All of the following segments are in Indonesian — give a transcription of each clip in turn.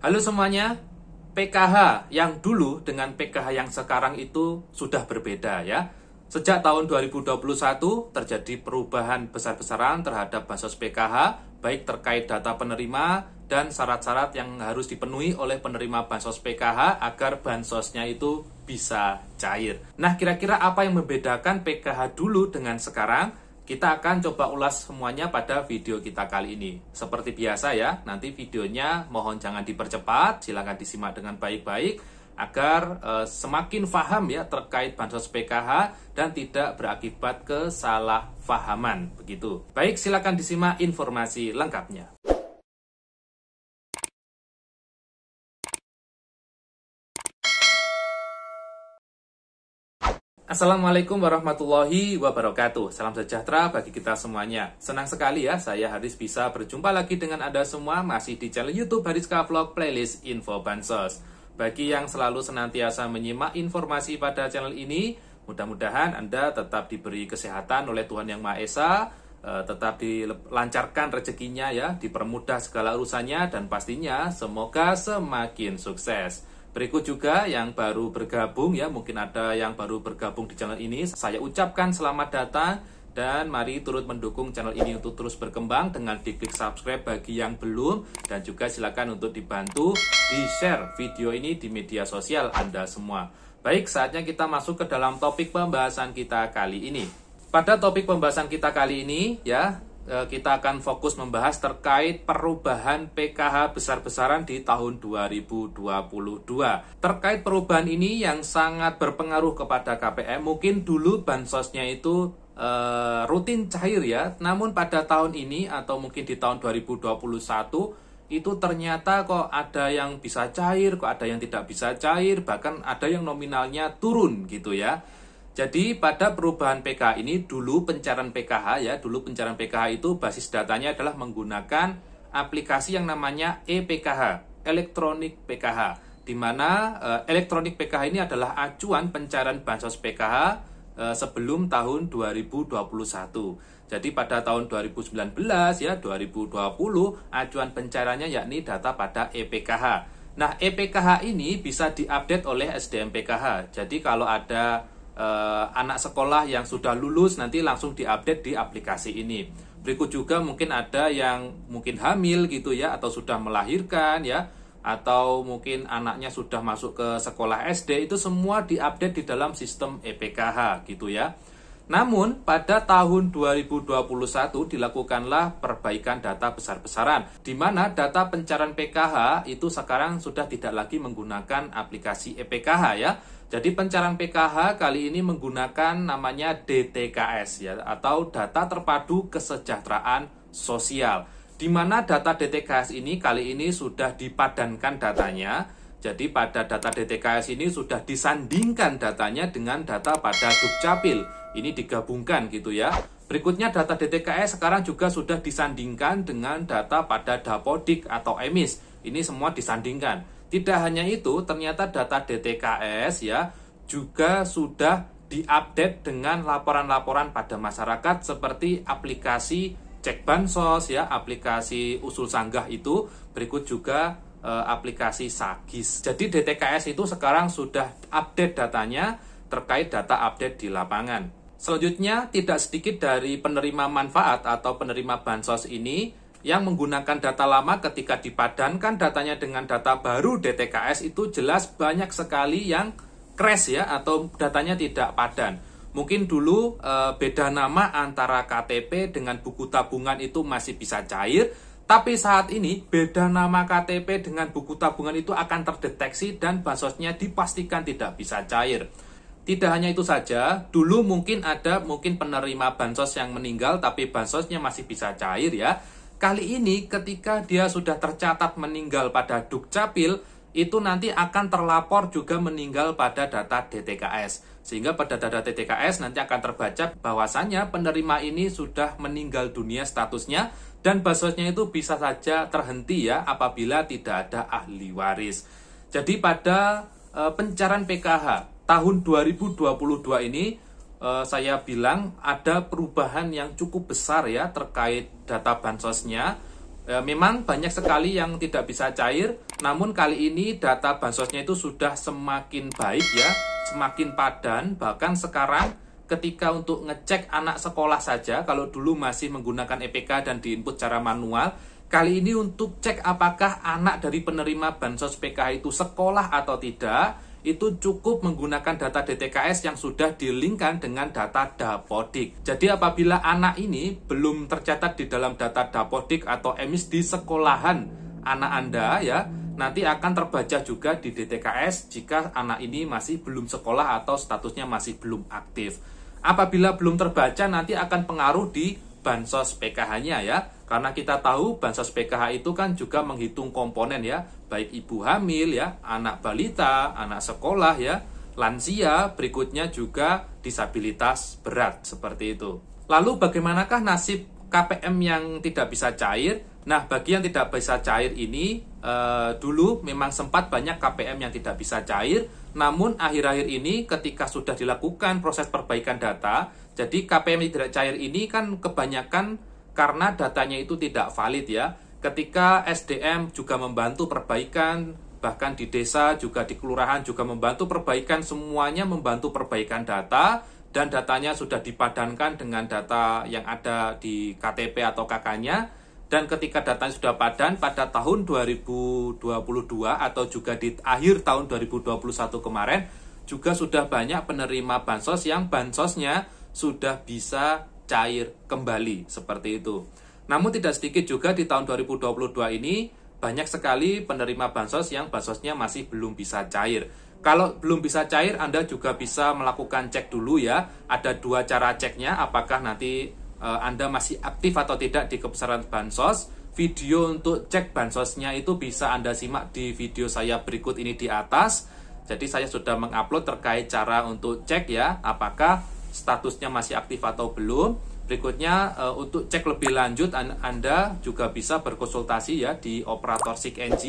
Halo semuanya, PKH yang dulu dengan PKH yang sekarang itu sudah berbeda ya. Sejak tahun 2021 terjadi perubahan besar-besaran terhadap bansos PKH, baik terkait data penerima dan syarat-syarat yang harus dipenuhi oleh penerima bansos PKH agar bansosnya itu bisa cair. Nah, kira-kira apa yang membedakan PKH dulu dengan sekarang? Kita akan coba ulas semuanya pada video kita kali ini. Seperti biasa ya, nanti videonya mohon jangan dipercepat, silakan disimak dengan baik-baik agar semakin paham ya terkait bansos PKH dan tidak berakibat kesalahpahaman begitu. Baik, silakan disimak informasi lengkapnya. Assalamualaikum warahmatullahi wabarakatuh. Salam sejahtera bagi kita semuanya. Senang sekali ya saya Haris bisa berjumpa lagi dengan Anda semua masih di channel YouTube Hariska Vlog Playlist Info Bansos. Bagi yang selalu senantiasa menyimak informasi pada channel ini, mudah-mudahan Anda tetap diberi kesehatan oleh Tuhan Yang Maha Esa, tetap dilancarkan rezekinya ya, dipermudah segala urusannya, dan pastinya semoga semakin sukses. Berikut juga yang baru bergabung ya, mungkin ada yang baru bergabung di channel ini, saya ucapkan selamat datang dan mari turut mendukung channel ini untuk terus berkembang dengan diklik subscribe bagi yang belum, dan juga silakan untuk dibantu di-share video ini di media sosial Anda semua. Baik, saatnya kita masuk ke dalam topik pembahasan kita kali ini. Pada topik pembahasan kita kali ini ya, kita akan fokus membahas terkait perubahan PKH besar-besaran di tahun 2022. Terkait perubahan ini yang sangat berpengaruh kepada KPM, mungkin dulu bansosnya itu rutin cair ya, namun pada tahun ini atau mungkin di tahun 2021 itu ternyata kok ada yang bisa cair, kok ada yang tidak bisa cair, bahkan ada yang nominalnya turun gitu ya. Jadi pada perubahan PKH ini dulu pencairan PKH ya, dulu pencairan PKH itu basis datanya adalah menggunakan aplikasi yang namanya ePKH, Elektronik PKH, di mana Elektronik PKH ini adalah acuan pencairan bansos PKH sebelum tahun 2021. Jadi pada tahun 2019 ya, 2020 acuan pencairannya yakni data pada ePKH. Nah, ePKH ini bisa diupdate oleh SDM PKH. Jadi kalau ada anak sekolah yang sudah lulus nanti langsung diupdate di aplikasi ini. Berikut juga mungkin ada yang mungkin hamil gitu ya, atau sudah melahirkan ya, atau mungkin anaknya sudah masuk ke sekolah SD, itu semua diupdate di dalam sistem ePKH gitu ya. Namun pada tahun 2021 dilakukanlah perbaikan data besar-besaran, di mana data pencairan PKH itu sekarang sudah tidak lagi menggunakan aplikasi ePKH ya. Jadi pencairan PKH kali ini menggunakan namanya DTKS ya, atau Data Terpadu Kesejahteraan Sosial. Di mana data DTKS ini kali ini sudah dipadankan datanya. Jadi pada data DTKS ini sudah disandingkan datanya dengan data pada Dukcapil. Ini digabungkan gitu ya. Berikutnya data DTKS sekarang juga sudah disandingkan dengan data pada Dapodik atau EMIS. Ini semua disandingkan. Tidak hanya itu, ternyata data DTKS ya juga sudah diupdate dengan laporan-laporan pada masyarakat seperti aplikasi Cek Bansos ya, aplikasi Usul Sanggah itu, berikut juga aplikasi Sagis. Jadi DTKS itu sekarang sudah update datanya terkait data update di lapangan. Selanjutnya, tidak sedikit dari penerima manfaat atau penerima bansos ini yang menggunakan data lama ketika dipadankan datanya dengan data baru DTKS itu jelas banyak sekali yang crash ya, atau datanya tidak padan. Mungkin dulu beda nama antara KTP dengan buku tabungan itu masih bisa cair, tapi saat ini beda nama KTP dengan buku tabungan itu akan terdeteksi dan bansosnya dipastikan tidak bisa cair. Tidak hanya itu saja, dulu mungkin ada penerima bansos yang meninggal tapi bansosnya masih bisa cair ya. Kali ini ketika dia sudah tercatat meninggal pada Dukcapil, itu nanti akan terlapor juga meninggal pada data DTKS. Sehingga pada data DTKS nanti akan terbaca bahwasannya penerima ini sudah meninggal dunia statusnya, dan bansosnya itu bisa saja terhenti ya apabila tidak ada ahli waris. Jadi pada pencairan PKH tahun 2022 ini saya bilang ada perubahan yang cukup besar ya terkait data bansosnya. Memang banyak sekali yang tidak bisa cair, namun kali ini data bansosnya itu sudah semakin baik ya, semakin padan. Bahkan sekarang ketika untuk ngecek anak sekolah saja, kalau dulu masih menggunakan EPK dan diinput secara manual, kali ini untuk cek apakah anak dari penerima bansos PKH itu sekolah atau tidak, itu cukup menggunakan data DTKS yang sudah dilingkan dengan data Dapodik. Jadi apabila anak ini belum tercatat di dalam data Dapodik atau EMIS di sekolahan anak Anda ya, nanti akan terbaca juga di DTKS jika anak ini masih belum sekolah atau statusnya masih belum aktif. Apabila belum terbaca nanti akan pengaruh di bansos PKH-nya ya. Karena kita tahu bansos PKH itu kan juga menghitung komponen ya, baik ibu hamil ya, anak balita, anak sekolah ya, lansia, berikutnya juga disabilitas berat seperti itu. Lalu bagaimanakah nasib KPM yang tidak bisa cair? Nah, bagi yang tidak bisa cair ini, dulu memang sempat banyak KPM yang tidak bisa cair, namun akhir-akhir ini ketika sudah dilakukan proses perbaikan data, jadi KPM yang tidak cair ini kan kebanyakan karena datanya itu tidak valid ya. Ketika SDM juga membantu perbaikan, bahkan di desa juga di kelurahan juga membantu perbaikan, semuanya membantu perbaikan data, dan datanya sudah dipadankan dengan data yang ada di KTP atau KK-nya. Dan ketika datanya sudah padan pada tahun 2022 atau juga di akhir tahun 2021 kemarin, juga sudah banyak penerima bansos yang bansosnya sudah bisa cair kembali seperti itu. Namun tidak sedikit juga di tahun 2022 ini banyak sekali penerima bansos yang bansosnya masih belum bisa cair. Kalau belum bisa cair, Anda juga bisa melakukan cek dulu ya. Ada dua cara ceknya, apakah nanti Anda masih aktif atau tidak di kebesaran bansos. Video untuk cek bansosnya itu bisa Anda simak di video saya berikut ini di atas. Jadi saya sudah mengupload terkait cara untuk cek ya, apakah statusnya masih aktif atau belum. Berikutnya untuk cek lebih lanjut Anda juga bisa berkonsultasi ya di operator SIG-NG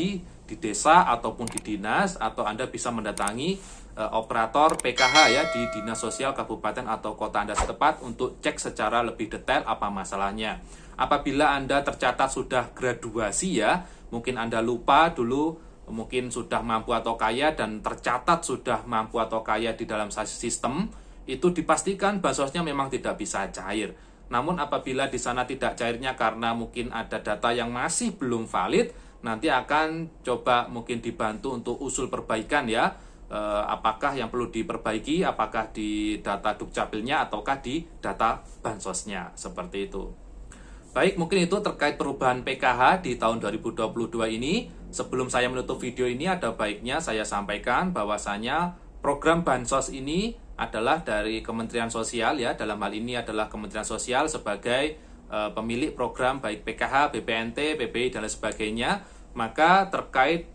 di desa ataupun di dinas, atau Anda bisa mendatangi operator PKH ya di dinas sosial kabupaten atau kota Anda setempat untuk cek secara lebih detail apa masalahnya. Apabila Anda tercatat sudah graduasi ya, mungkin Anda lupa dulu, mungkin sudah mampu atau kaya dan tercatat sudah mampu atau kaya di dalam sistem, itu dipastikan bansosnya memang tidak bisa cair. Namun apabila di sana tidak cairnya karena mungkin ada data yang masih belum valid, nanti akan coba mungkin dibantu untuk usul perbaikan ya. Apakah yang perlu diperbaiki, apakah di data Dukcapilnya ataukah di data bansosnya, seperti itu. Baik, mungkin itu terkait perubahan PKH di tahun 2022 ini. Sebelum saya menutup video ini, ada baiknya saya sampaikan bahwasanya program bansos ini adalah dari Kementerian Sosial ya. Dalam hal ini adalah Kementerian Sosial sebagai pemilik program baik PKH, BPNT, PBI dan lain sebagainya. Maka terkait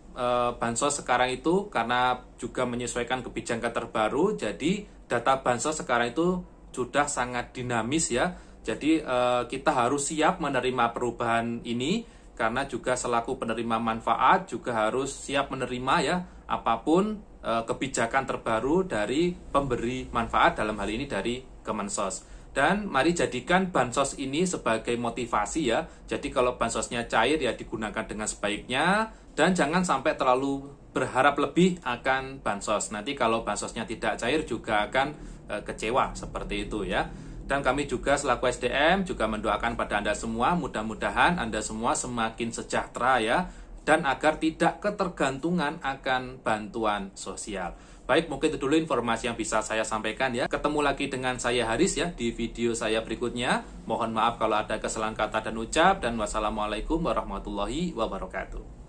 bansos sekarang itu karena juga menyesuaikan kebijakan terbaru, jadi data bansos sekarang itu sudah sangat dinamis ya. Jadi kita harus siap menerima perubahan ini, karena juga selaku penerima manfaat juga harus siap menerima ya apapun kebijakan terbaru dari pemberi manfaat, dalam hal ini dari Kemensos. Dan mari jadikan bansos ini sebagai motivasi ya. Jadi kalau bansosnya cair ya digunakan dengan sebaiknya, dan jangan sampai terlalu berharap lebih akan bansos. Nanti kalau bansosnya tidak cair juga akan kecewa seperti itu ya. Dan kami juga selaku SDM juga mendoakan pada Anda semua, mudah-mudahan Anda semua semakin sejahtera ya, dan agar tidak ketergantungan akan bantuan sosial. Baik, mungkin itu dulu informasi yang bisa saya sampaikan ya. Ketemu lagi dengan saya Haris ya di video saya berikutnya. Mohon maaf kalau ada kesalahan kata dan ucap, dan wassalamualaikum warahmatullahi wabarakatuh.